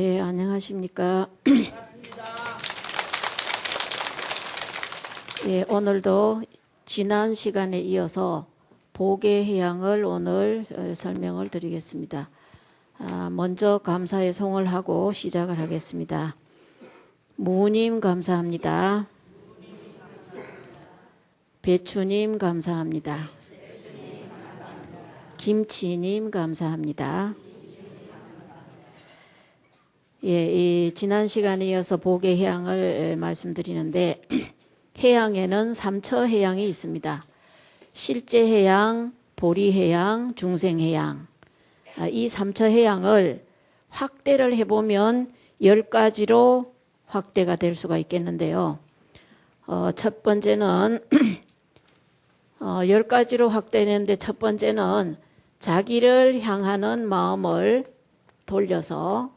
예, 안녕하십니까. 예, 오늘도 지난 시간에 이어서 보계해양을 오늘 설명을 드리겠습니다. 먼저 감사의 송을 하고 시작을 하겠습니다. 무님 감사합니다. 배추님 감사합니다. 김치님 감사합니다. 예, 지난 시간에 이어서 보계해양을 말씀드리는데 해양에는 3처 해양이 있습니다. 실제해양, 보리해양, 중생해양. 이 3처 해양을 확대를 해보면 10가지로 확대가 될 수가 있겠는데요. 첫 번째는 10가지로 확대되는데 첫 번째는 자기를 향하는 마음을 돌려서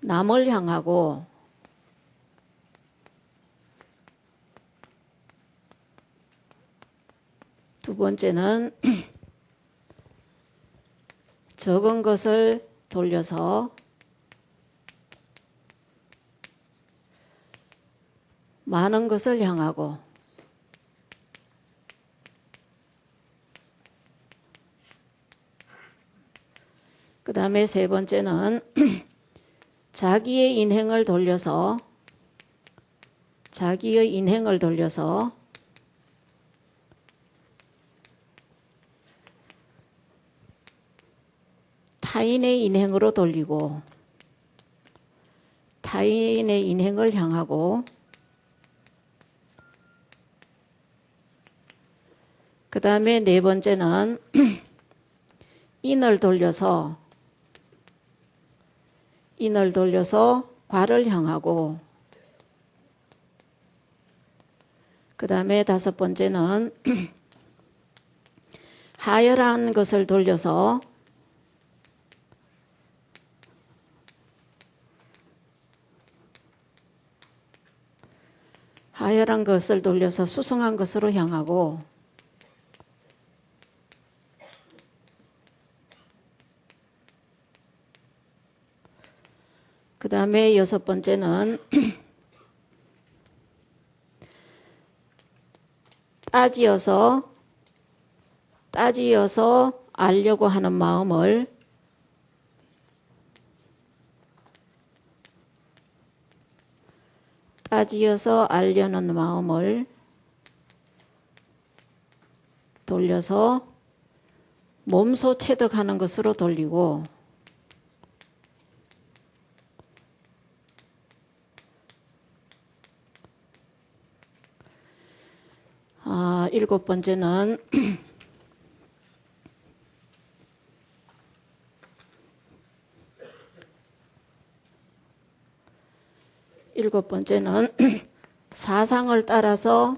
남을 향하고 두 번째는 적은 것을 돌려서 많은 것을 향하고 그 다음에 세 번째는 자기의 인행을 돌려서 타인의 인행으로 돌리고 타인의 인행을 향하고 그 다음에 네 번째는 인을 돌려서 과를 향하고 그 다음에 다섯 번째는 하열한 것을 돌려서 수승한 것으로 향하고 그 다음에 여섯 번째는 따지어서 알려고 하는 마음을 돌려서 몸소 체득하는 것으로 돌리고 일곱 번째는 사상을 따라서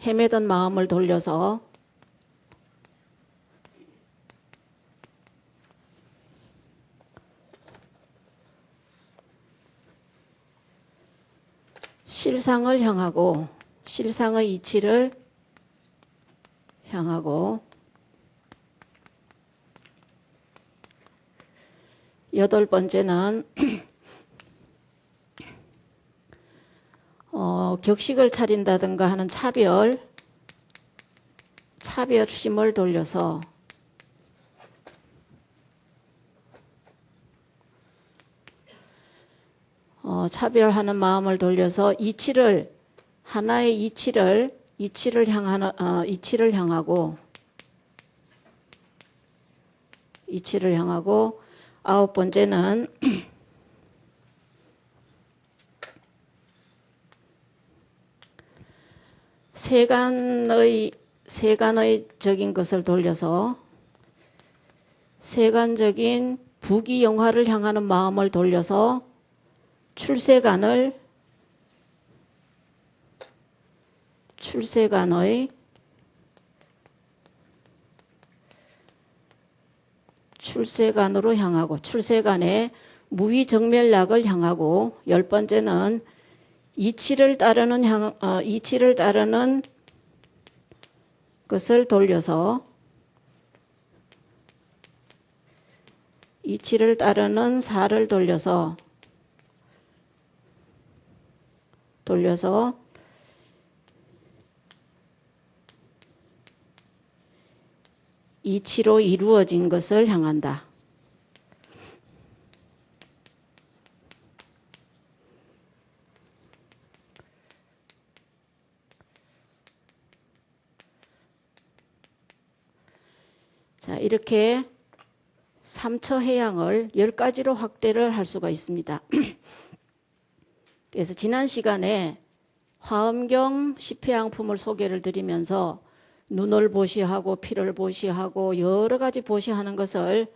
헤매던 마음을 돌려서 실상을 향하고 실상의 이치를 향하고 여덟 번째는 격식을 차린다든가 하는 차별심을 돌려서 차별하는 마음을 돌려서 하나의 이치를 향하고 아홉 번째는 세간의적인 것을 돌려서 세간적인 부귀영화를 향하는 마음을 돌려서 출세간의 출세간으로 향하고 출세간에 무위정멸락을 향하고 10번째는 이치를 따르는 것을 돌려서 이치를 따르는 사를 돌려서 이치로 이루어진 것을 향한다. 자, 이렇게 삼처해양을 10가지로 확대를 할 수가 있습니다. 그래서 지난 시간에 화엄경 10해양품을 소개를 드리면서 눈을 보시하고 피를 보시하고 여러 가지 보시하는 것을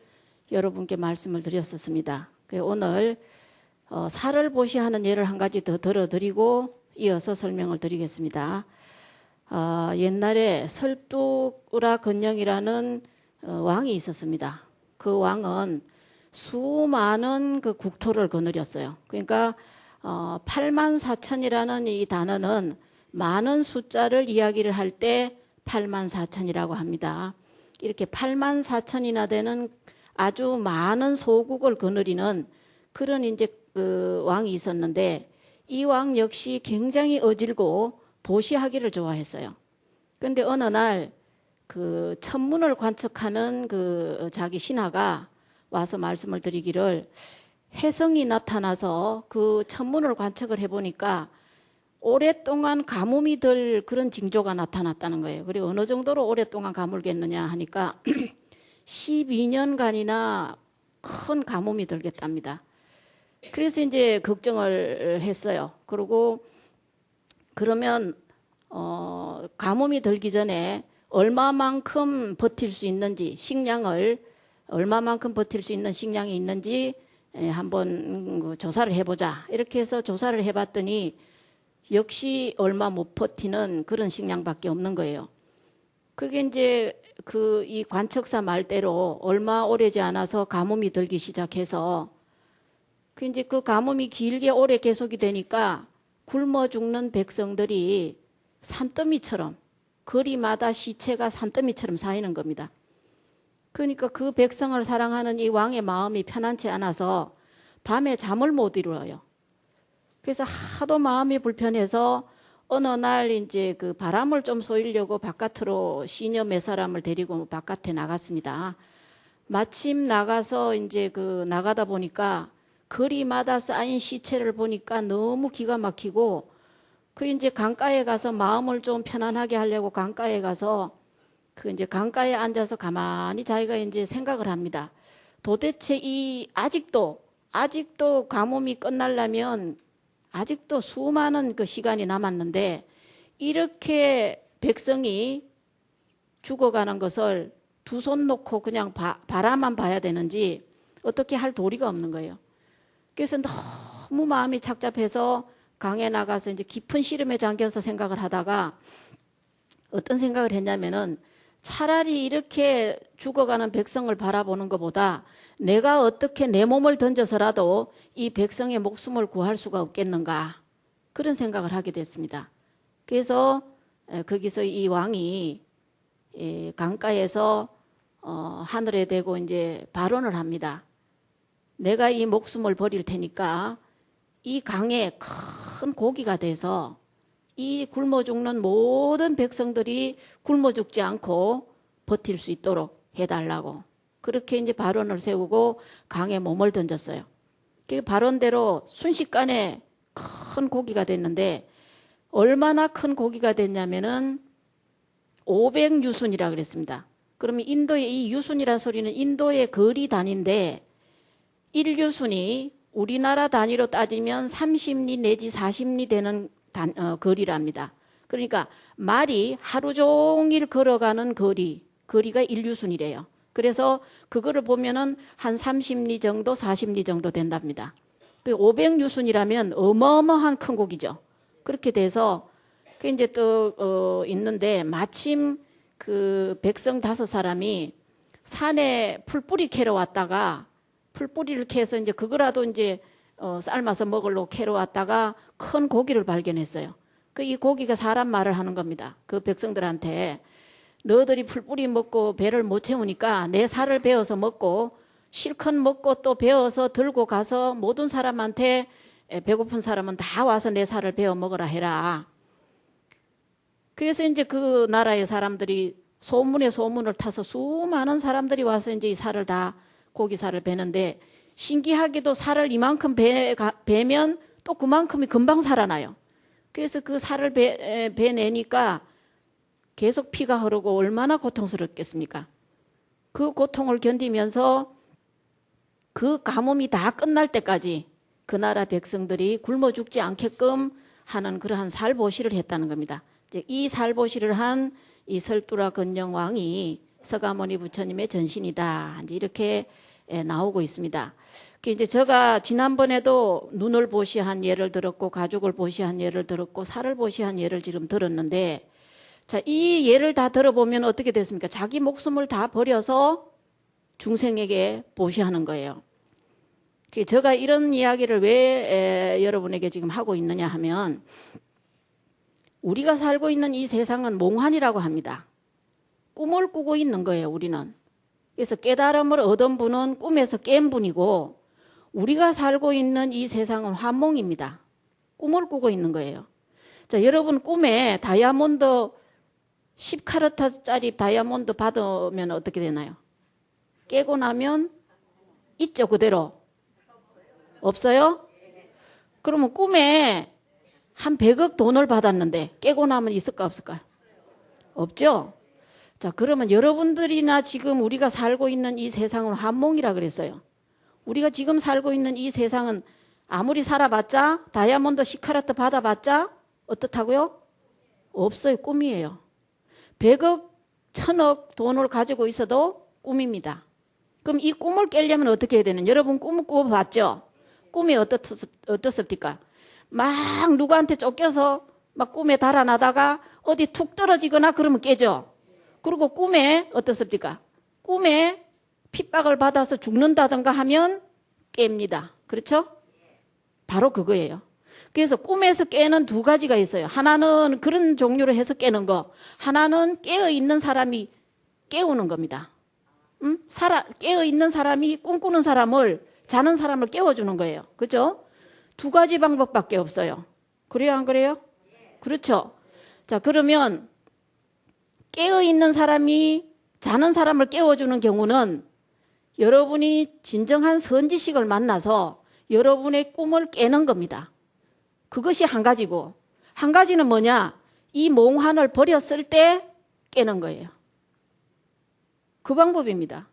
여러분께 말씀을 드렸었습니다. 오늘 살을 보시하는 예를 한 가지 더 들어드리고 이어서 설명을 드리겠습니다. 옛날에 설뚝우라 건영이라는 왕이 있었습니다. 그 왕은 수많은 그 국토를 거느렸어요. 그러니까 84,000이라는 이 단어는 많은 숫자를 이야기를 할 때 84,000이라고 합니다. 이렇게 84,000이나 되는 아주 많은 소국을 거느리는 그런 이제 그 왕이 있었는데 이 왕 역시 굉장히 어질고 보시하기를 좋아했어요. 그런데 어느 날 그 천문을 관측하는 그 자기 신하가 와서 말씀을 드리기를 혜성이 나타나서 그 천문을 관측을 해보니까 오랫동안 가뭄이 들 그런 징조가 나타났다는 거예요. 그리고 어느 정도로 오랫동안 가물겠느냐 하니까 12년간이나 큰 가뭄이 들겠답니다. 그래서 이제 걱정을 했어요. 그리고 그러면 가뭄이 들기 전에 얼마만큼 버틸 수 있는지 식량을 얼마만큼 버틸 수 있는 식량이 있는지 한번 조사를 해보자. 이렇게 해서 조사를 해봤더니 역시 얼마 못 버티는 그런 식량밖에 없는 거예요. 그게 이제 이 관측사 말대로 얼마 오래지 않아서 가뭄이 들기 시작해서 이제 그 가뭄이 길게 오래 계속이 되니까 굶어 죽는 백성들이 산더미처럼 거리마다 시체가 산더미처럼 쌓이는 겁니다. 그러니까 그 백성을 사랑하는 이 왕의 마음이 편안치 않아서 밤에 잠을 못 이루어요. 그래서 하도 마음이 불편해서 어느 날 이제 그 바람을 좀 쏘이려고 바깥으로 시녀 몇 사람을 데리고 바깥에 나갔습니다. 마침 나가서 이제 나가다 보니까 거리마다 쌓인 시체를 보니까 너무 기가 막히고 이제 강가에 가서 마음을 좀 편안하게 하려고 강가에 가서 이제 강가에 앉아서 가만히 자기가 이제 생각을 합니다. 도대체 아직도 가뭄이 끝나려면 아직도 수많은 그 시간이 남았는데 이렇게 백성이 죽어가는 것을 두 손 놓고 그냥 바라만 봐야 되는지 어떻게 할 도리가 없는 거예요. 그래서 너무 마음이 착잡해서 강에 나가서 이제 깊은 시름에 잠겨서 생각을 하다가 어떤 생각을 했냐면은 차라리 이렇게 죽어가는 백성을 바라보는 것보다 내가 어떻게 내 몸을 던져서라도 이 백성의 목숨을 구할 수가 없겠는가 그런 생각을 하게 됐습니다. 그래서 거기서 이 왕이 강가에서 하늘에 대고 이제 발언을 합니다. 내가 이 목숨을 버릴 테니까 이 강에 큰 고기가 돼서 이 굶어 죽는 모든 백성들이 굶어 죽지 않고 버틸 수 있도록 해달라고 그렇게 이제 발언을 세우고 강에 몸을 던졌어요. 그 발언대로 순식간에 큰 고기가 됐는데 얼마나 큰 고기가 됐냐면은 500유순이라 그랬습니다. 그러면 인도의 이 유순이라는 소리는 인도의 거리 단위인데 1유순이 우리나라 단위로 따지면 30리 내지 40리 되는 거리랍니다. 그러니까 말이 하루 종일 걸어가는 거리가 1유순이래요. 그래서 그거를 보면은 한 30리 정도, 40리 정도 된답니다. 500유순이라면 어마어마한 큰 고기죠. 그렇게 돼서 그 이제 또 있는데 마침 그 백성 5사람이 산에 풀뿌리 캐러 왔다가 풀뿌리를 캐서 이제 그거라도 이제 삶아서 먹으려고 캐러 왔다가 큰 고기를 발견했어요. 그 이 고기가 사람 말을 하는 겁니다. 그 백성들한테 너희들이 풀뿌리 먹고 배를 못 채우니까 내 살을 베어서 먹고 실컷 먹고 또 베어서 들고 가서 모든 사람한테 배고픈 사람은 다 와서 내 살을 베어 먹으라 해라. 그래서 이제 그 나라의 사람들이 소문에 소문을 타서 수많은 사람들이 와서 이제 이 살을 다 고기살을 베는데 신기하게도 살을 이만큼 베면 또 그만큼이 금방 살아나요. 그래서 그 살을 베내니까 계속 피가 흐르고 얼마나 고통스럽겠습니까? 그 고통을 견디면서 그 가뭄이 다 끝날 때까지 그 나라 백성들이 굶어 죽지 않게끔 하는 그러한 살보시를 했다는 겁니다. 이제 이 살보시를 한 이 설두라 건영왕이 서가모니 부처님의 전신이다. 이제 이렇게 나오고 있습니다. 이제 제가 지난번에도 눈을 보시한 예를 들었고 가죽을 보시한 예를 들었고 살을 보시한 예를 지금 들었는데 자, 이 예를 다 들어보면 어떻게 됐습니까? 자기 목숨을 다 버려서 중생에게 보시하는 거예요. 제가 이런 이야기를 왜 여러분에게 지금 하고 있느냐 하면 우리가 살고 있는 이 세상은 몽환이라고 합니다. 꿈을 꾸고 있는 거예요, 우리는. 그래서 깨달음을 얻은 분은 꿈에서 깬 분이고 우리가 살고 있는 이 세상은 환몽입니다. 꿈을 꾸고 있는 거예요. 자, 여러분 꿈에 다이아몬드 10카라트짜리 다이아몬드 받으면 어떻게 되나요? 깨고 나면 있죠, 그대로. 없어요? 그러면 꿈에 한 100억 돈을 받았는데 깨고 나면 있을까 없을까요? 없죠? 자, 그러면 여러분들이나 지금 우리가 살고 있는 이 세상은 환몽이라 그랬어요. 우리가 지금 살고 있는 이 세상은 아무리 살아봤자 다이아몬드 10카라트 받아봤자 어떻다고요? 없어요. 꿈이에요. 100억, 1000억 돈을 가지고 있어도 꿈입니다. 그럼 이 꿈을 깨려면 어떻게 해야 되는? 여러분 꿈을 꾸어봤죠? 꿈이 어떻습니까? 막 누구한테 쫓겨서 막 꿈에 달아나다가 어디 툭 떨어지거나 그러면 깨죠. 그리고 꿈에 어떻습니까? 꿈에 핍박을 받아서 죽는다든가 하면 깹니다. 그렇죠? 바로 그거예요. 그래서 꿈에서 깨는 두 가지가 있어요. 하나는 그런 종류로 해서 깨는 거. 하나는 깨어있는 사람이 깨우는 겁니다. 깨어있는 사람이 꿈꾸는 사람을, 자는 사람을 깨워주는 거예요. 그죠? 두 가지 방법밖에 없어요. 그래요, 안 그래요? 그렇죠. 자, 그러면 깨어있는 사람이 자는 사람을 깨워주는 경우는 여러분이 진정한 선지식을 만나서 여러분의 꿈을 깨는 겁니다. 그것이 한 가지고, 한 가지는 뭐냐? 이 몽환을 버렸을 때 깨는 거예요. 그 방법입니다.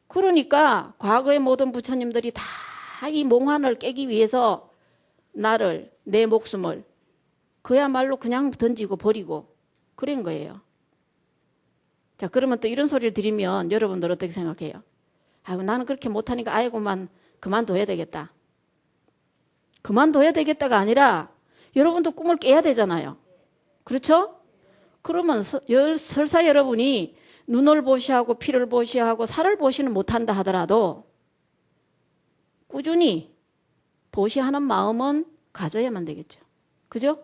그러니까 과거의 모든 부처님들이 다 이 몽환을 깨기 위해서 나를, 내 목숨을 그야말로 그냥 던지고 버리고 그런 거예요. 자, 그러면 또 이런 소리를 드리면 여러분들 어떻게 생각해요? 아이고, 나는 그렇게 못하니까 아이고만 그만둬야 되겠다. 그만둬야 되겠다가 아니라 여러분도 꿈을 깨야 되잖아요. 그렇죠? 그러면 설사 여러분이 눈을 보시하고 피를 보시하고 살을 보시는 못한다 하더라도 꾸준히 보시하는 마음은 가져야만 되겠죠. 그죠?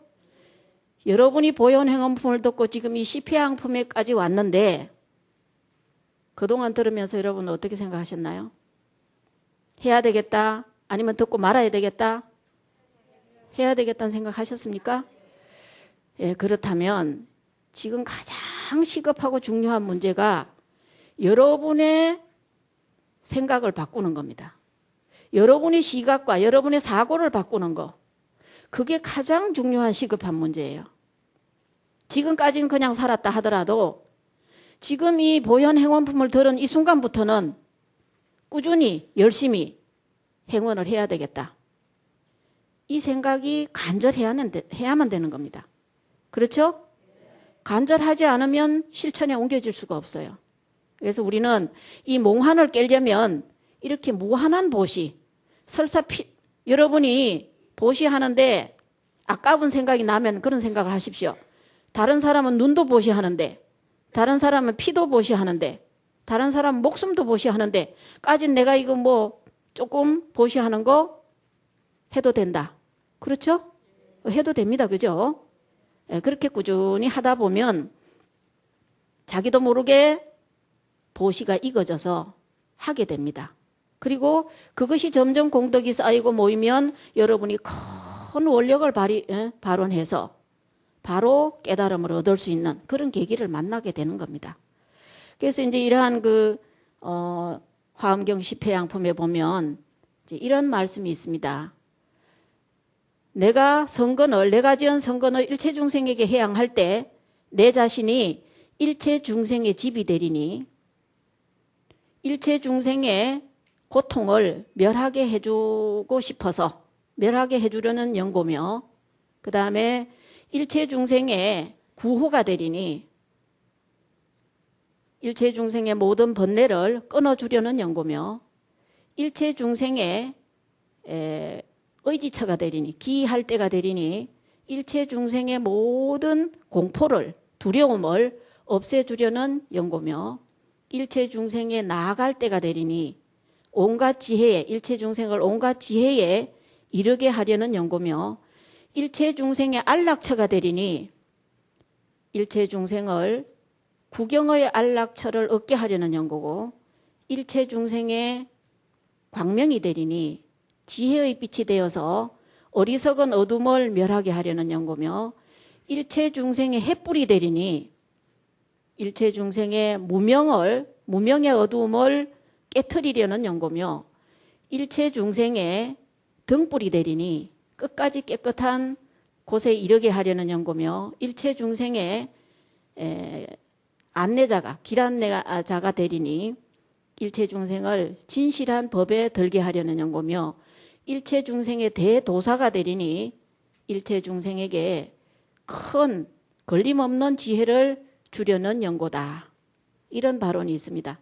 여러분이 보현 행언품을 듣고 지금 이 시피양품에까지 왔는데 그동안 들으면서 여러분은 어떻게 생각하셨나요? 해야 되겠다? 아니면 듣고 말아야 되겠다? 해야 되겠다는 생각하셨습니까? 예, 그렇다면 지금 가장 시급하고 중요한 문제가 여러분의 생각을 바꾸는 겁니다. 여러분의 시각과 여러분의 사고를 바꾸는 거. 그게 가장 중요한 시급한 문제예요. 지금까지는 그냥 살았다 하더라도 지금 이 보현 행원품을 들은 이 순간부터는 꾸준히 열심히 행원을 해야 되겠다. 이 생각이 간절해야만 되는 겁니다. 그렇죠? 간절하지 않으면 실천에 옮겨질 수가 없어요. 그래서 우리는 이 몽환을 깨려면 이렇게 무한한 보시, 설사 여러분이 보시하는데 아까운 생각이 나면 그런 생각을 하십시오. 다른 사람은 눈도 보시하는데, 다른 사람은 피도 보시하는데, 다른 사람 목숨도 보시하는데 까진 내가 이거 뭐 조금 보시하는 거 해도 된다. 그렇죠? 해도 됩니다. 그죠? 그렇게 꾸준히 하다 보면 자기도 모르게 보시가 익어져서 하게 됩니다. 그리고 그것이 점점 공덕이 쌓이고 모이면 여러분이 큰 원력을 발원해서 바로 깨달음을 얻을 수 있는 그런 계기를 만나게 되는 겁니다. 그래서 이제 이러한 화엄경 10회양품에 보면 이제 이런 말씀이 있습니다. 내가 지은 선건을 일체 중생에게 해양할 때 내 자신이 일체 중생의 집이 되리니 일체 중생의 고통을 멸하게 해주고 싶어서 멸하게 해주려는 연고며 그 다음에 일체 중생의 구호가 되리니 일체 중생의 모든 번뇌를 끊어주려는 연고며 일체 중생의 의지처가 되리니 기할 때가 되리니 일체 중생의 모든 공포를 두려움을 없애주려는 연고며 일체 중생에 나아갈 때가 되리니 온갖 지혜에 일체 중생을 온갖 지혜에 이르게 하려는 연고며 일체 중생의 안락처가 되리니 일체 중생을 구경의 안락처를 얻게 하려는 연고고 일체 중생의 광명이 되리니 지혜의 빛이 되어서 어리석은 어둠을 멸하게 하려는 연고며 일체 중생의 햇불이 되리니 일체 중생의 무명의 어두움을 깨트리려는 연고며 일체 중생의 등불이 되리니 끝까지 깨끗한 곳에 이르게 하려는 연고며 일체 중생의 안내자가 길안내자가 되리니 일체 중생을 진실한 법에 들게 하려는 연고며 일체 중생의 대도사가 되리니 일체 중생에게 큰 걸림없는 지혜를 주려는 연고다. 이런 발언이 있습니다.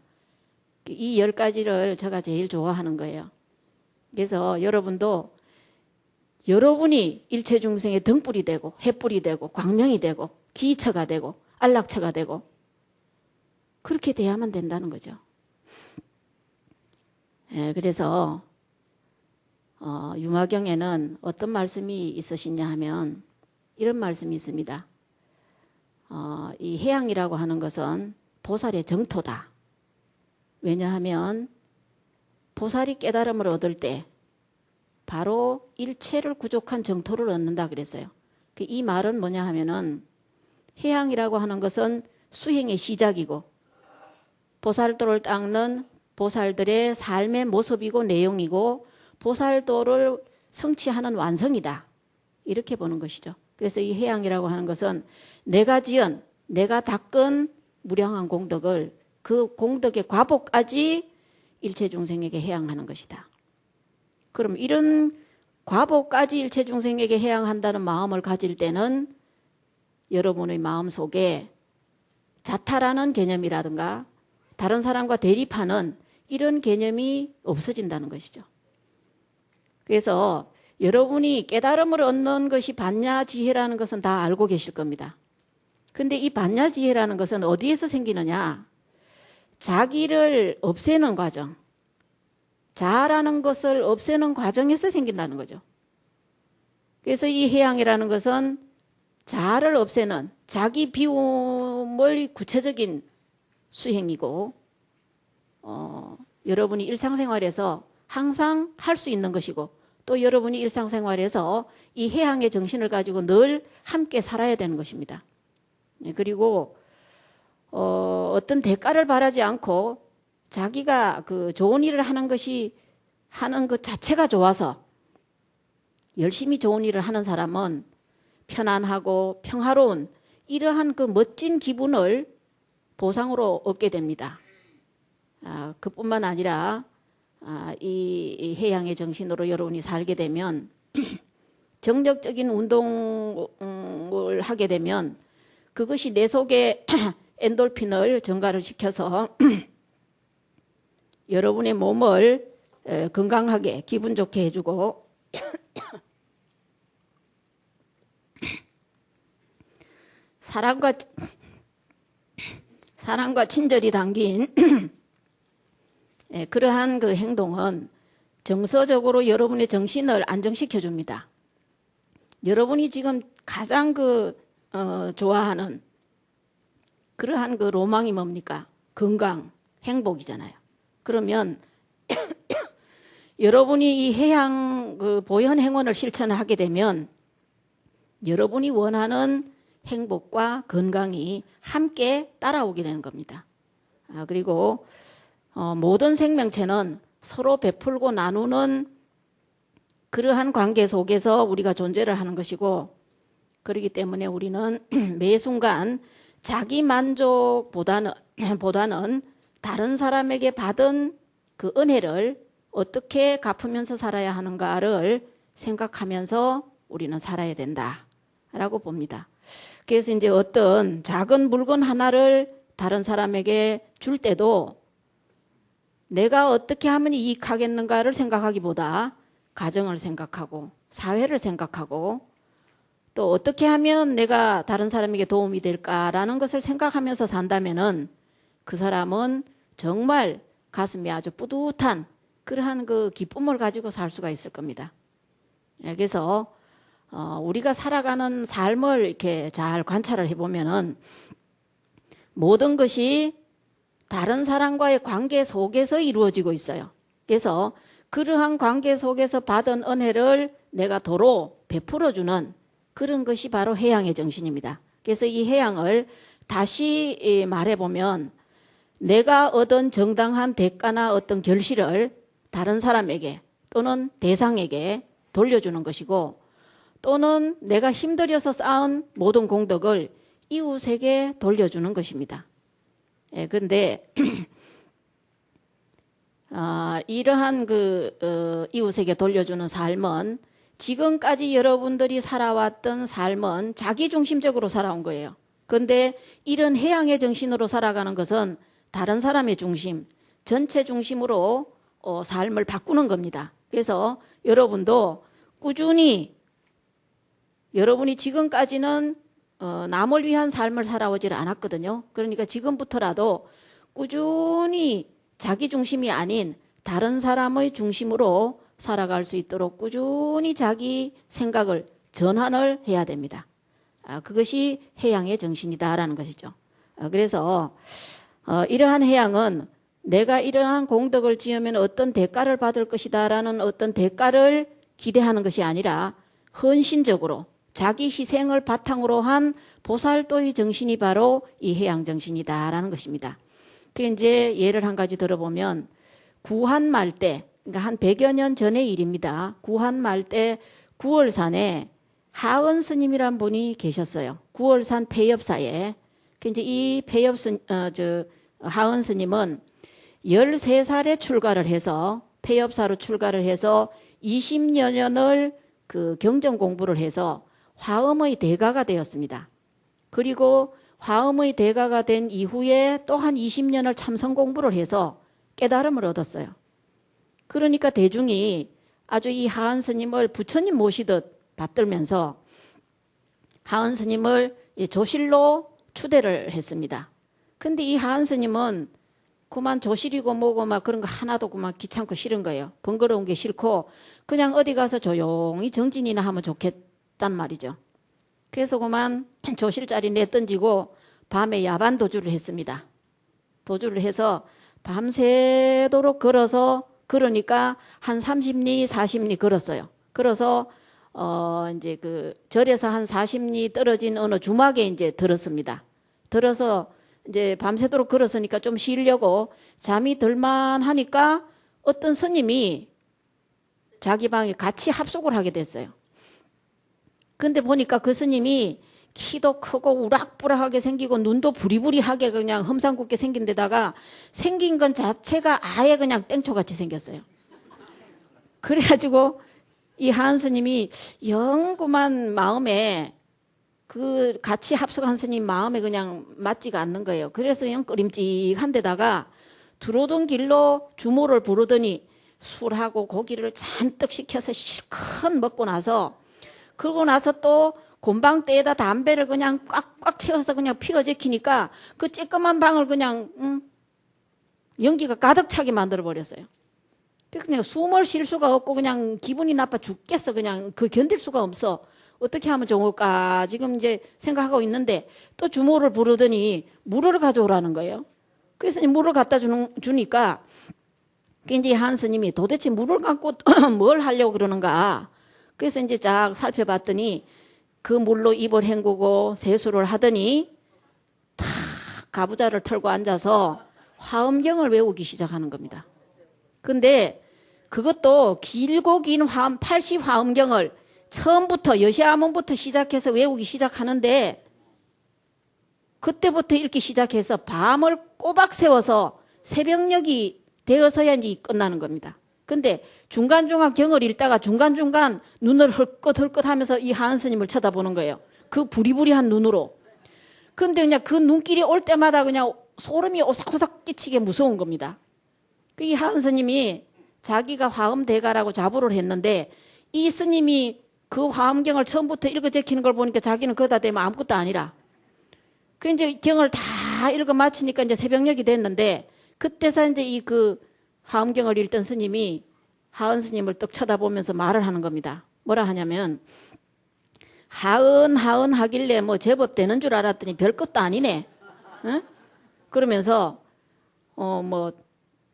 이 10가지를 제가 제일 좋아하는 거예요. 그래서 여러분도 여러분이 일체 중생의 등불이 되고 햇불이 되고 광명이 되고 기처가 되고 안락처가 되고 그렇게 돼야만 된다는 거죠. 그래서 유마경에는 어떤 말씀이 있으시냐 하면 이런 말씀이 있습니다. 이 해양이라고 하는 것은 보살의 정토다. 왜냐하면 보살이 깨달음을 얻을 때 바로 일체를 구족한 정토를 얻는다 그랬어요. 이 말은 뭐냐 하면은 해양이라고 하는 것은 수행의 시작이고 보살도를 닦는 보살들의 삶의 모습이고 내용이고 보살도를 성취하는 완성이다. 이렇게 보는 것이죠. 그래서 이 해양이라고 하는 것은 내가 지은, 내가 닦은 무량한 공덕을 그 공덕의 과보까지 일체 중생에게 해양하는 것이다. 그럼 이런 과보까지 일체 중생에게 해양한다는 마음을 가질 때는 여러분의 마음속에 자타라는 개념이라든가 다른 사람과 대립하는 이런 개념이 없어진다는 것이죠. 그래서 여러분이 깨달음을 얻는 것이 반야지혜라는 것은 다 알고 계실 겁니다. 근데 이 반야지혜라는 것은 어디에서 생기느냐? 자기를 없애는 과정, 자라는 것을 없애는 과정에서 생긴다는 거죠. 그래서 이 해양이라는 것은 자를 없애는 자기 비움의 구체적인 수행이고 여러분이 일상생활에서 항상 할 수 있는 것이고 또 여러분이 일상생활에서 이 해양의 정신을 가지고 늘 함께 살아야 되는 것입니다. 그리고 어떤 대가를 바라지 않고 자기가 그 좋은 일을 하는 것 자체가 좋아서 열심히 좋은 일을 하는 사람은 편안하고 평화로운 이러한 그 멋진 기분을 보상으로 얻게 됩니다. 그뿐만 아니라 이 해양의 정신으로 여러분이 살게 되면 정적적인 운동을 하게 되면 그것이 내 속에 엔돌핀을 증가를 시켜서 여러분의 몸을 건강하게 기분 좋게 해주고 사랑과 친절이 담긴 예, 그러한 그 행동은 정서적으로 여러분의 정신을 안정시켜 줍니다. 여러분이 지금 가장 좋아하는 그러한 그 로망이 뭡니까? 건강, 행복이잖아요. 그러면 여러분이 이 해양 보현 행원을 실천을 하게 되면 여러분이 원하는 행복과 건강이 함께 따라오게 되는 겁니다. 그리고 모든 생명체는 서로 베풀고 나누는 그러한 관계 속에서 우리가 존재를 하는 것이고, 그렇기 때문에 우리는 매 순간 자기 만족보다는 다른 사람에게 받은 그 은혜를 어떻게 갚으면서 살아야 하는가를 생각하면서 우리는 살아야 된다라고 봅니다. 그래서 이제 어떤 작은 물건 하나를 다른 사람에게 줄 때도 내가 어떻게 하면 이익하겠는가를 생각하기보다 가정을 생각하고 사회를 생각하고 또 어떻게 하면 내가 다른 사람에게 도움이 될까라는 것을 생각하면서 산다면은 그 사람은 정말 가슴이 아주 뿌듯한 그러한 그 기쁨을 가지고 살 수가 있을 겁니다. 그래서 우리가 살아가는 삶을 이렇게 잘 관찰을 해보면은 모든 것이 다른 사람과의 관계 속에서 이루어지고 있어요. 그래서 그러한 관계 속에서 받은 은혜를 내가 도로 베풀어주는 그런 것이 바로 해양의 정신입니다. 그래서 이 해양을 다시 말해보면 내가 얻은 정당한 대가나 어떤 결실을 다른 사람에게 또는 대상에게 돌려주는 것이고, 또는 내가 힘들여서 쌓은 모든 공덕을 이웃에게 돌려주는 것입니다. 그런데 이러한 이웃에게 돌려주는 삶은 지금까지 여러분들이 살아왔던 삶은 자기중심적으로 살아온 거예요. 그런데 이런 해양의 정신으로 살아가는 것은 다른 사람의 중심, 전체 중심으로 삶을 바꾸는 겁니다. 그래서 여러분도 꾸준히 여러분이 지금까지는 남을 위한 삶을 살아오질 않았거든요. 그러니까 지금부터라도 꾸준히 자기 중심이 아닌 다른 사람의 중심으로 살아갈 수 있도록 꾸준히 자기 생각을 전환을 해야 됩니다. 그것이 해양의 정신이다라는 것이죠. 그래서 이러한 해양은 내가 이러한 공덕을 지으면 어떤 대가를 받을 것이다라는 어떤 대가를 기대하는 것이 아니라 헌신적으로 자기 희생을 바탕으로 한 보살도의 정신이 바로 이 해양 정신이다라는 것입니다. 그 이제 예를 한 가지 들어보면 구한말 때, 그러니까 한 100여 년 전의 일입니다. 구한말 때 구월산에 하은 스님이란 분이 계셨어요. 구월산 폐엽사에. 그 이제 이 하은 스님은 13살에 출가를 해서 폐엽사로 출가를 해서 20여 년을 그 경전 공부를 해서 화엄의 대가가 되었습니다. 그리고 화엄의 대가가 된 이후에 또 한 20년을 참선 공부를 해서 깨달음을 얻었어요. 그러니까 대중이 아주 이 하은 스님을 부처님 모시듯 받들면서 하은 스님을 조실로 추대를 했습니다. 근데 이 하은 스님은 그만 조실이고 뭐고 막 그런 거 하나도 그만 귀찮고 싫은 거예요. 번거로운 게 싫고 그냥 어디 가서 조용히 정진이나 하면 좋겠단 말이죠. 그래서 그만 조실자리 내던지고 밤에 야반 도주를 했습니다. 도주를 해서 밤새도록 걸어서 그러니까 한 30리, 40리 걸었어요. 걸어서 이제 그 절에서 한 40리 떨어진 어느 주막에 이제 들었습니다. 들어서 이제 밤새도록 걸었으니까 좀 쉬려고 잠이 들만 하니까 어떤 스님이 자기 방에 같이 합숙을 하게 됐어요. 근데 보니까 그 스님이 키도 크고 우락부락하게 생기고 눈도 부리부리하게 그냥 험상궂게 생긴 데다가 생긴 건 자체가 아예 그냥 땡초같이 생겼어요. 그래가지고 이 하은 스님이 영구만 마음에 그 같이 합숙한 스님 마음에 그냥 맞지가 않는 거예요. 그래서 영 끄림직한 데다가 들어오던 길로 주모를 부르더니 술하고 고기를 잔뜩 시켜서 실컷 먹고 나서 그러고 나서 또 곰방대에다 담배를 그냥 꽉꽉 채워서 그냥 피워 제키니까 그 쬐끄만 방을 그냥 연기가 가득 차게 만들어 버렸어요. 그래서 그냥 숨을 쉴 수가 없고 그냥 기분이 나빠 죽겠어. 그냥 그 견딜 수가 없어. 어떻게 하면 좋을까 지금 이제 생각하고 있는데 또 주모를 부르더니 물을 가져오라는 거예요. 그래서 물을 갖다 주니까 이제 한 스님이 도대체 물을 갖고 뭘 하려고 그러는가. 그래서 이제 쫙 살펴봤더니 그 물로 입을 헹구고 세수를 하더니 탁 가부좌를 털고 앉아서 화엄경을 외우기 시작하는 겁니다. 근데 그것도 길고 긴 화엄 80화엄경을 처음부터 여시아문부터 시작해서 외우기 시작하는데 그때부터 읽기 시작해서 밤을 꼬박 세워서 새벽녘이 되어서야 이제 끝나는 겁니다. 근데 중간중간 경을 읽다가 중간중간 눈을 헐끗헐끗 하면서 이 하은 스님을 쳐다보는 거예요. 그 부리부리한 눈으로. 근데 그냥 그 눈길이 올 때마다 그냥 소름이 오싹오싹 끼치게 무서운 겁니다. 이 하은 스님이 자기가 화엄대가라고 자부를 했는데 이 스님이 그 화엄경을 처음부터 읽어 제키는 걸 보니까 자기는 거기다 대면 아무것도 아니라. 그 이제 경을 다 읽어 마치니까 이제 새벽녘이 됐는데 그때서 이제 이 그 화엄경을 읽던 스님이 하은 스님을 떡 쳐다보면서 말을 하는 겁니다. 뭐라 하냐면 하은 하길래 뭐 제법 되는 줄 알았더니 별것도 아니네. 응? 그러면서 뭐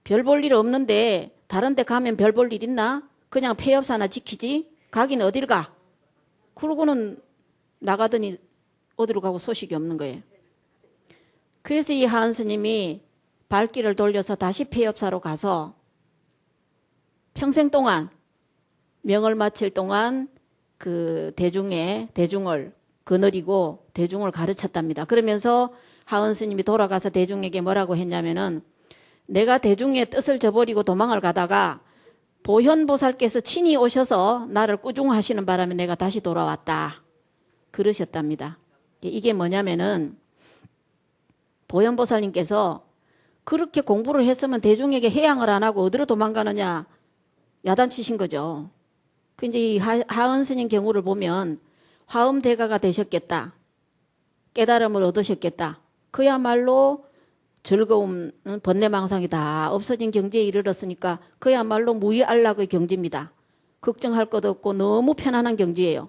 별 볼 일 없는데 다른 데 가면 별 볼 일 있나? 그냥 폐업사나 지키지? 가긴 어딜 가? 그러고는 나가더니 어디로 가고 소식이 없는 거예요. 그래서 이 하은 스님이 발길을 돌려서 다시 폐업사로 가서 평생 동안 명을 마칠 동안 그 대중을 거느리고 대중을 가르쳤답니다. 그러면서 하은 스님이 돌아가서 대중에게 뭐라고 했냐면은 내가 대중의 뜻을 저버리고 도망을 가다가 보현보살께서 친히 오셔서 나를 꾸중하시는 바람에 내가 다시 돌아왔다. 그러셨답니다. 이게 뭐냐면은 보현보살님께서 그렇게 공부를 했으면 대중에게 해양을 안 하고 어디로 도망가느냐 야단치신 거죠. 그 이제 이 하은 스님 경우를 보면 화엄대가가 되셨겠다. 깨달음을 얻으셨겠다. 그야말로 즐거움, 번뇌망상이 다 없어진 경지에 이르렀으니까 그야말로 무의안락의 경지입니다. 걱정할 것 없고 너무 편안한 경지예요.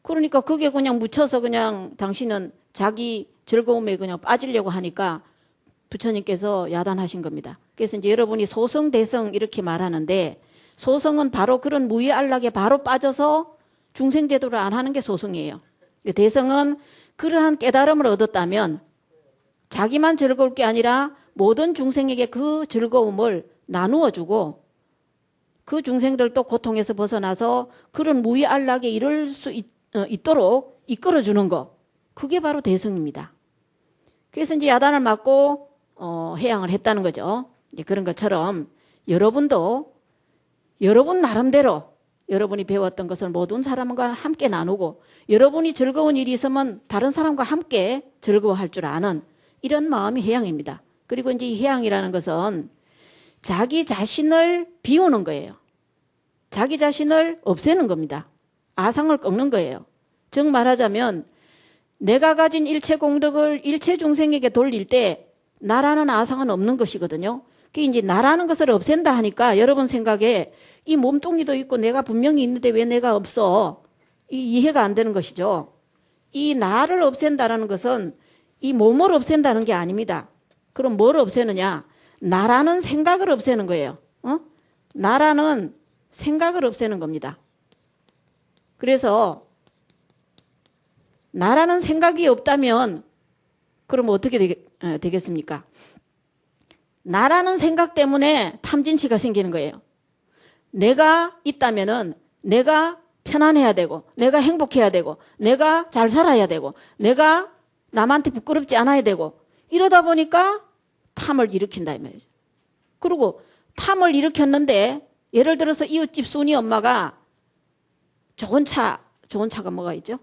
그러니까 그게 그냥 묻혀서 그냥 당신은 자기 즐거움에 그냥 빠지려고 하니까 부처님께서 야단하신 겁니다. 그래서 이제 여러분이 소성, 대성 이렇게 말하는데 소성은 바로 그런 무의안락에 바로 빠져서 중생제도를 안 하는 게 소성이에요. 대성은 그러한 깨달음을 얻었다면 자기만 즐거울 게 아니라 모든 중생에게 그 즐거움을 나누어주고 그 중생들도 고통에서 벗어나서 그런 무의안락에 이를 수 있도록 이끌어주는 거. 그게 바로 대성입니다. 그래서 이제 야단을 맞고 해양을 했다는 거죠. 이제 그런 것처럼 여러분도 여러분 나름대로 여러분이 배웠던 것을 모든 사람과 함께 나누고 여러분이 즐거운 일이 있으면 다른 사람과 함께 즐거워할 줄 아는 이런 마음이 해양입니다. 그리고 이제 이 해양이라는 것은 자기 자신을 비우는 거예요. 자기 자신을 없애는 겁니다. 아상을 꺾는 거예요. 즉 말하자면 내가 가진 일체 공덕을 일체 중생에게 돌릴 때 나라는 아상은 없는 것이거든요. 그게 이제 나라는 것을 없앤다 하니까 여러분 생각에 이 몸뚱이도 있고 내가 분명히 있는데 왜 내가 없어? 이해가 안 되는 것이죠. 이 나를 없앤다라는 것은 이 몸을 없앤다는 게 아닙니다. 그럼 뭘 없애느냐? 나라는 생각을 없애는 거예요. 나라는 생각을 없애는 겁니다. 그래서 나라는 생각이 없다면 그럼 어떻게 되겠습니까? 나라는 생각 때문에 탐진치가 생기는 거예요. 내가 있다면은 내가 편안해야 되고 내가 행복해야 되고 내가 잘 살아야 되고 내가 남한테 부끄럽지 않아야 되고 이러다 보니까 탐을 일으킨다 이 말이죠. 그리고 탐을 일으켰는데 예를 들어서 이웃집 순이 엄마가 좋은 차가 뭐가 있죠?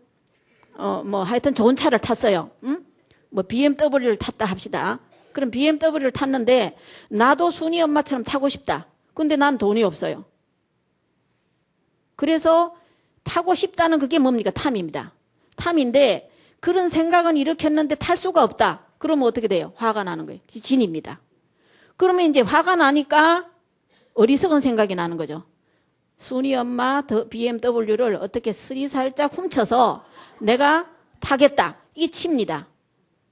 뭐 하여튼 좋은 차를 탔어요. 응? 뭐 BMW를 탔다 합시다. 그럼 BMW를 탔는데 나도 순이 엄마처럼 타고 싶다. 근데 난 돈이 없어요. 그래서 타고 싶다는 그게 뭡니까? 탐입니다. 탐인데 그런 생각은 일으켰는데 탈 수가 없다. 그러면 어떻게 돼요? 화가 나는 거예요. 진입니다. 그러면 이제 화가 나니까 어리석은 생각이 나는 거죠. 순이 엄마 BMW를 어떻게 스리살짝 훔쳐서 내가 타겠다. 이 칩니다.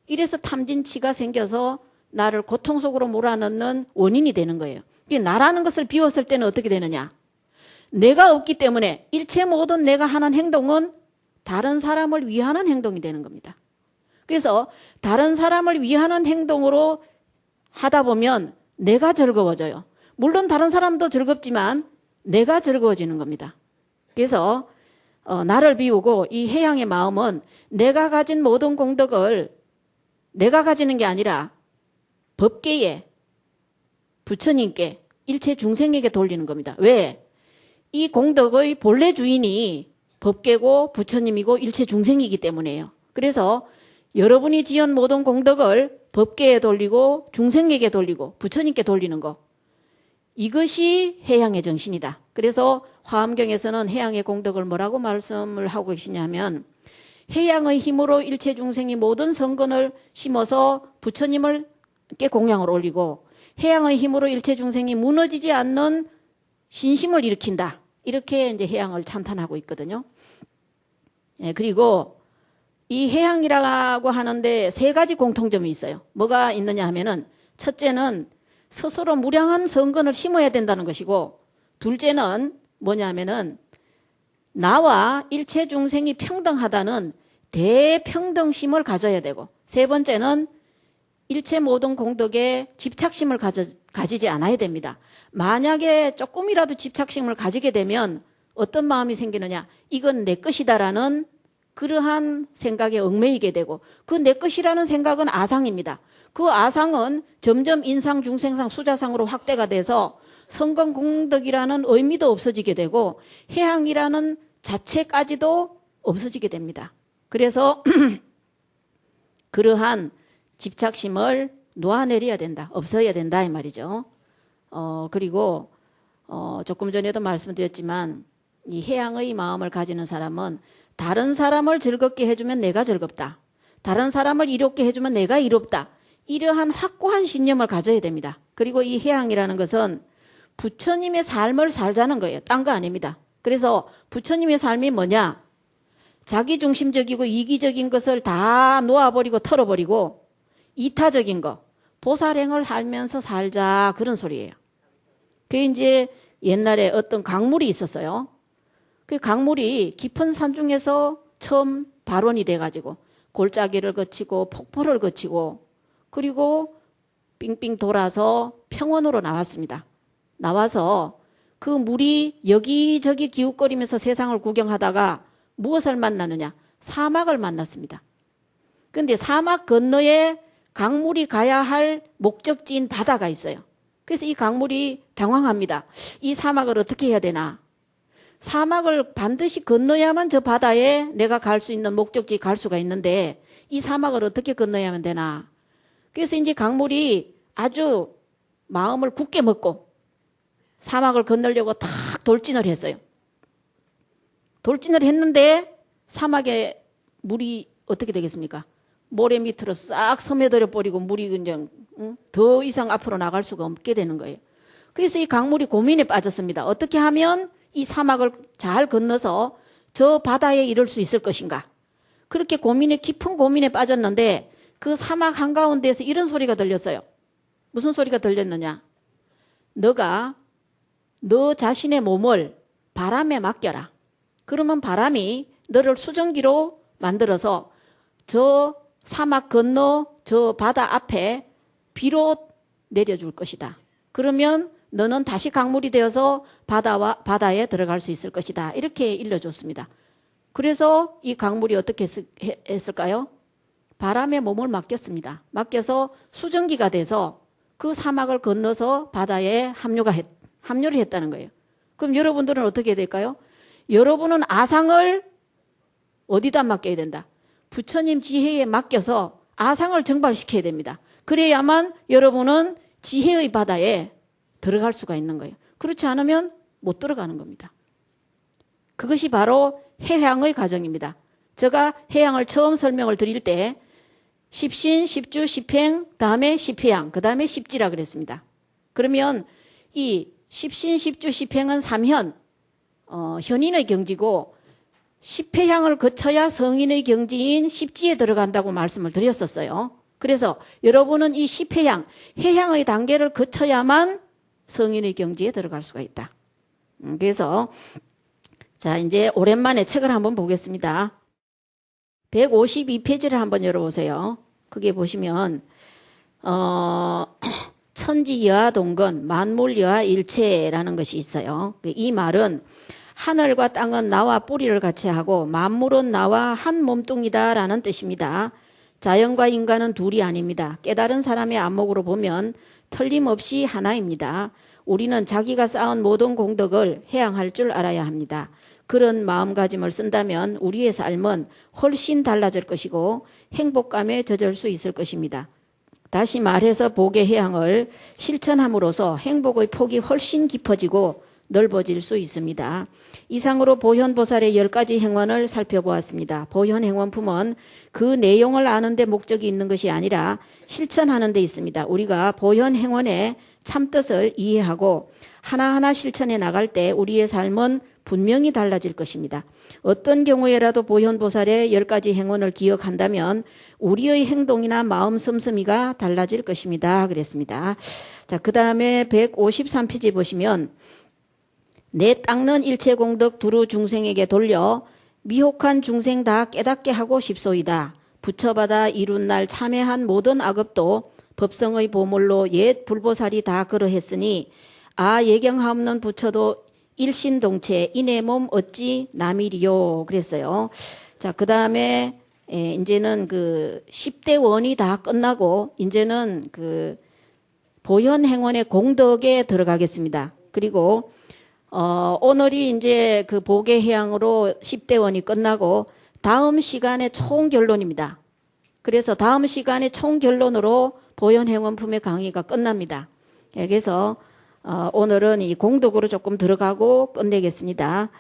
이래서 탐진치가 생겨서 나를 고통 속으로 몰아넣는 원인이 되는 거예요. 나라는 것을 비웠을 때는 어떻게 되느냐? 내가 없기 때문에 일체 모든 내가 하는 행동은 다른 사람을 위하는 행동이 되는 겁니다. 그래서 다른 사람을 위하는 행동으로 하다 보면 내가 즐거워져요. 물론 다른 사람도 즐겁지만 내가 즐거워지는 겁니다. 그래서 나를 비우고 이 해양의 마음은 내가 가진 모든 공덕을 내가 가지는 게 아니라 법계에, 부처님께, 일체 중생에게 돌리는 겁니다. 왜? 이 공덕의 본래 주인이 법계고 부처님이고 일체 중생이기 때문에요. 그래서 여러분이 지은 모든 공덕을 법계에 돌리고 중생에게 돌리고 부처님께 돌리는 거. 이것이 해양의 정신이다. 그래서 화엄경에서는 해양의 공덕을 뭐라고 말씀을 하고 계시냐면 해양의 힘으로 일체 중생이 모든 성근을 심어서 부처님께 공양을 올리고 해양의 힘으로 일체 중생이 무너지지 않는 신심을 일으킨다. 이렇게 이제 해양을 찬탄하고 있거든요. 예, 그리고 이 해양이라고 하는데 세 가지 공통점이 있어요. 뭐가 있느냐 하면은 첫째는 스스로 무량한 성근을 심어야 된다는 것이고 둘째는 뭐냐 하면은 나와 일체 중생이 평등하다는 대평등심을 가져야 되고 세 번째는 일체 모든 공덕에 집착심을 가지지 않아야 됩니다. 만약에 조금이라도 집착심을 가지게 되면 어떤 마음이 생기느냐? 이건 내 것이다라는 그러한 생각에 얽매이게 되고 그 내 것이라는 생각은 아상입니다. 그 아상은 점점 인상, 중생상, 수자상으로 확대가 돼서 성건 공덕이라는 의미도 없어지게 되고 해양이라는 자체까지도 없어지게 됩니다. 그래서 그러한 집착심을 놓아내려야 된다. 없어야 된다 이 말이죠. 그리고 조금 전에도 말씀드렸지만 이 해양의 마음을 가지는 사람은 다른 사람을 즐겁게 해주면 내가 즐겁다. 다른 사람을 이롭게 해주면 내가 이롭다. 이러한 확고한 신념을 가져야 됩니다. 그리고 이 해양이라는 것은 부처님의 삶을 살자는 거예요. 딴 거 아닙니다. 그래서 부처님의 삶이 뭐냐? 자기중심적이고 이기적인 것을 다 놓아버리고 털어버리고 이타적인 거, 보살행을 하면서 살자 그런 소리예요. 그게 이제 옛날에 어떤 강물이 있었어요. 그 강물이 깊은 산중에서 처음 발원이 돼가지고 골짜기를 거치고 폭포를 거치고 그리고 빙빙 돌아서 평원으로 나왔습니다. 나와서 그 물이 여기저기 기웃거리면서 세상을 구경하다가 무엇을 만나느냐? 사막을 만났습니다. 그런데 사막 건너에 강물이 가야 할 목적지인 바다가 있어요. 그래서 이 강물이 당황합니다. 이 사막을 어떻게 해야 되나? 사막을 반드시 건너야만 저 바다에 내가 갈 수 있는 목적지 갈 수가 있는데 이 사막을 어떻게 건너야만 되나? 그래서 이제 강물이 아주 마음을 굳게 먹고 사막을 건너려고 탁 돌진을 했어요. 돌진을 했는데 사막에 물이 어떻게 되겠습니까? 모래 밑으로 싹 스며들어 버리고 물이 그냥 더 이상 앞으로 나갈 수가 없게 되는 거예요. 그래서 이 강물이 고민에 빠졌습니다. 어떻게 하면 이 사막을 잘 건너서 저 바다에 이를 수 있을 것인가? 그렇게 깊은 고민에 빠졌는데 그 사막 한가운데에서 이런 소리가 들렸어요. 무슨 소리가 들렸느냐? 너가 너 자신의 몸을 바람에 맡겨라. 그러면 바람이 너를 수증기로 만들어서 저 사막 건너 저 바다 앞에 비로 내려줄 것이다. 그러면 너는 다시 강물이 되어서 바다에 들어갈 수 있을 것이다. 이렇게 일러줬습니다. 그래서 이 강물이 어떻게 했을까요? 바람에 몸을 맡겼습니다. 맡겨서 수증기가 돼서 그 사막을 건너서 바다에 합류를 했다는 거예요. 그럼 여러분들은 어떻게 해야 될까요? 여러분은 아상을 어디다 맡겨야 된다? 부처님 지혜에 맡겨서 아상을 증발시켜야 됩니다. 그래야만 여러분은 지혜의 바다에 들어갈 수가 있는 거예요. 그렇지 않으면 못 들어가는 겁니다. 그것이 바로 해양의 과정입니다. 제가 해양을 처음 설명을 드릴 때 십신, 십주, 십행, 다음에 십해양, 그 다음에 십지라 그랬습니다. 그러면 이 십신, 십주, 십행은 삼현, 현인의 경지고 십해양을 거쳐야 성인의 경지인 십지에 들어간다고 말씀을 드렸었어요. 그래서 여러분은 이 십해양, 해양의 단계를 거쳐야만 성인의 경지에 들어갈 수가 있다. 그래서 자, 이제 오랜만에 책을 한번 보겠습니다. 152페이지를 한번 열어보세요. 그게 보시면 천지여하동건 만물여하일체라는 것이 있어요. 이 말은 하늘과 땅은 나와 뿌리를 같이 하고 만물은 나와 한 몸뚱이다라는 뜻입니다. 자연과 인간은 둘이 아닙니다. 깨달은 사람의 안목으로 보면 틀림없이 하나입니다. 우리는 자기가 쌓은 모든 공덕을 해양할 줄 알아야 합니다. 그런 마음가짐을 쓴다면 우리의 삶은 훨씬 달라질 것이고 행복감에 젖을 수 있을 것입니다. 다시 말해서 복의 해양을 실천함으로써 행복의 폭이 훨씬 깊어지고 넓어질 수 있습니다. 이상으로 보현보살의 10가지 행원을 살펴보았습니다. 보현행원품은 그 내용을 아는 데 목적이 있는 것이 아니라 실천하는 데 있습니다. 우리가 보현행원의 참뜻을 이해하고 하나하나 실천해 나갈 때 우리의 삶은 분명히 달라질 것입니다. 어떤 경우에라도 보현보살의 10가지 행원을 기억한다면 우리의 행동이나 마음 씀씀이가 달라질 것입니다. 그랬습니다. 자, 그 다음에 153페이지 보시면 내 닦는 일체공덕 두루 중생에게 돌려 미혹한 중생 다 깨닫게 하고 싶소이다. 부처받아 이룬 날 참회한 모든 악업도 법성의 보물로 옛 불보살이 다 그러했으니 예경하옵는 부처도 일신동체 이내 몸 어찌 남일이요 그랬어요. 자, 그 다음에 이제는 그 10대 원이 다 끝나고 이제는 그 보현행원의 공덕에 들어가겠습니다. 그리고 오늘이 이제 그 복의 해양으로 10대 원이 끝나고 다음 시간에 총결론입니다. 그래서 다음 시간에 총결론으로 보현행원품의 강의가 끝납니다. 그래서 오늘은 이 공덕으로 조금 들어가고 끝내겠습니다.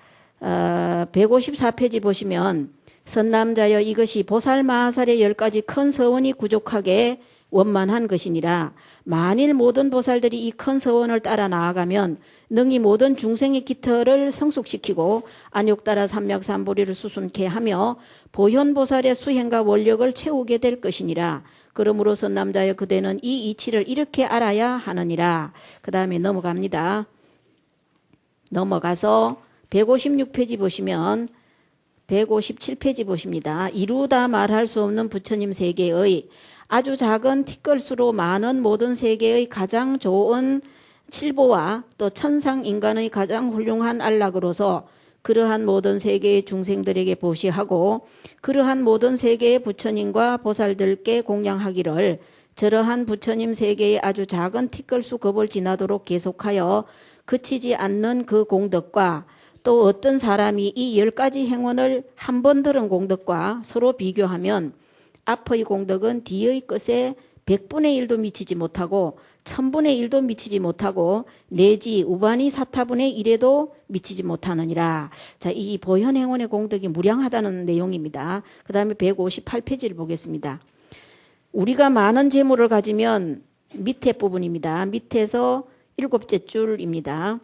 154페이지 보시면 선남자여 이것이 보살마하살의 10가지 큰 서원이 부족하게 원만한 것이니라. 만일 모든 보살들이 이 큰 서원을 따라 나아가면 능히 모든 중생의 기터를 성숙시키고 안욕따라 삼맥삼보리를 수순케 하며 보현보살의 수행과 원력을 채우게 될 것이니라. 그러므로 선남자여 그대는 이 이치를 이렇게 알아야 하느니라. 그 다음에 넘어갑니다. 넘어가서 156페이지 보시면 157페이지 보십니다. 이루다 말할 수 없는 부처님 세계의 아주 작은 티끌수로 많은 모든 세계의 가장 좋은 칠보와 또 천상 인간의 가장 훌륭한 안락으로서 그러한 모든 세계의 중생들에게 보시하고 그러한 모든 세계의 부처님과 보살들께 공양하기를 저러한 부처님 세계의 아주 작은 티끌수 겁을 지나도록 계속하여 그치지 않는 그 공덕과 또 어떤 사람이 이 10가지 행원을 한 번 들은 공덕과 서로 비교하면 앞의 공덕은 뒤의 끝에 100분의 1도 미치지 못하고 1000분의 1도 미치지 못하고 내지 우반이 사타분의 1에도 미치지 못하느니라. 자, 이 보현행원의 공덕이 무량하다는 내용입니다. 그 다음에 158페이지를 보겠습니다. 우리가 많은 재물을 가지면 밑에 부분입니다. 밑에서 7째 줄입니다.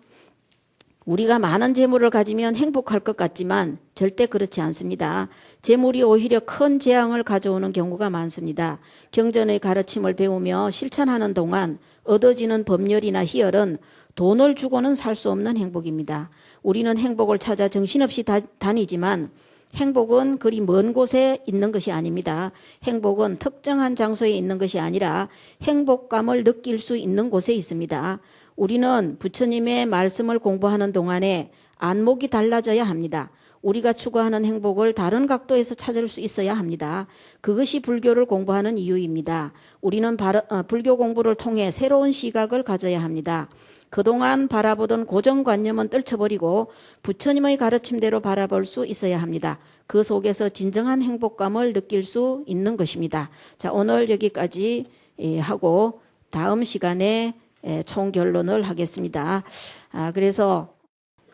우리가 많은 재물을 가지면 행복할 것 같지만 절대 그렇지 않습니다. 재물이 오히려 큰 재앙을 가져오는 경우가 많습니다. 경전의 가르침을 배우며 실천하는 동안 얻어지는 법열이나 희열은 돈을 주고는 살 수 없는 행복입니다. 우리는 행복을 찾아 정신없이 다니지만 행복은 그리 먼 곳에 있는 것이 아닙니다. 행복은 특정한 장소에 있는 것이 아니라 행복감을 느낄 수 있는 곳에 있습니다. 우리는 부처님의 말씀을 공부하는 동안에 안목이 달라져야 합니다. 우리가 추구하는 행복을 다른 각도에서 찾을 수 있어야 합니다. 그것이 불교를 공부하는 이유입니다. 우리는 불교 공부를 통해 새로운 시각을 가져야 합니다. 그동안 바라보던 고정관념은 떨쳐버리고 부처님의 가르침대로 바라볼 수 있어야 합니다. 그 속에서 진정한 행복감을 느낄 수 있는 것입니다. 자, 오늘 여기까지 하고 다음 시간에 총결론을 하겠습니다. 그래서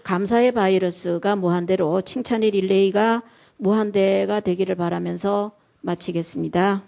감사의 바이러스가 무한대로 칭찬의 릴레이가 무한대가 되기를 바라면서 마치겠습니다.